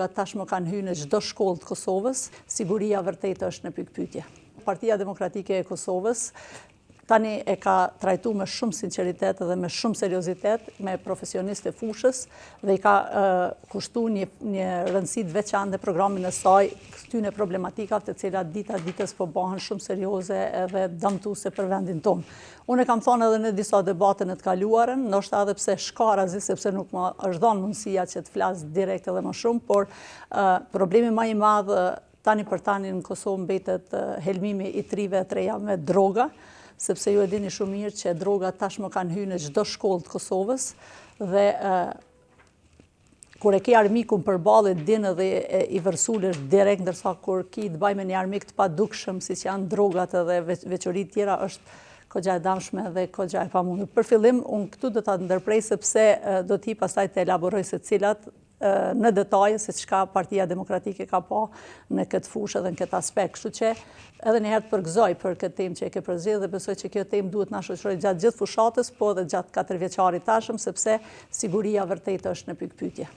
drogat tashmë kanë hyrë në çdo shkollë të Kosovës, siguria vërtet është në pikpyetje. Partia Demokratike e Kosovës tani e ka trajtuar me shumë sinqeritet dhe me shumë seriozitet me profesionistë e fushës dhe i ka kushtuar një rëndësi të veçantë programin e saj këtyre problematikave të cilat dita ditës po bëhen shumë serioze edhe dëmtuese për vendin tonë. Unë e kam thënë edhe në disa debate në të kaluarën, ndoshta edhe pse shkarazi, sepse nuk më është dhënë mundësia që të flas direkt edhe më shumë, por problemi më i madh tani për tani në Kosovë mbetet helmimi i trive të reja me droga, sepse ju e dini shumë mirë që drogat tashmë kanë hyrë në çdo shkollë të Kosovës dhe kur e ke armikun përballë din edhe i vërsulesh direkt, ndërsa kur ki të baj me një armik të padukshëm siç janë drogat edhe veçoritë tjera është kogja e damshme dhe kogja e pamundur. Për fillim, unë këtu do ta ndërprej sepse do t'i pastaj të elaboroj se cilat në detaje se çka Partia Demokratike ka pa në këtë fushë dhe në këtë aspekt. Kështu që edhe një herë të përgëzoj për këtë temë që e ke përzgjedhur dhe besoj që kjo temë duhet na shoqërojë gjatë gjithë fushatës, po edhe gjatë 4 vjeçarit tashëm, sepse siguria vërtet është në pikpyetje.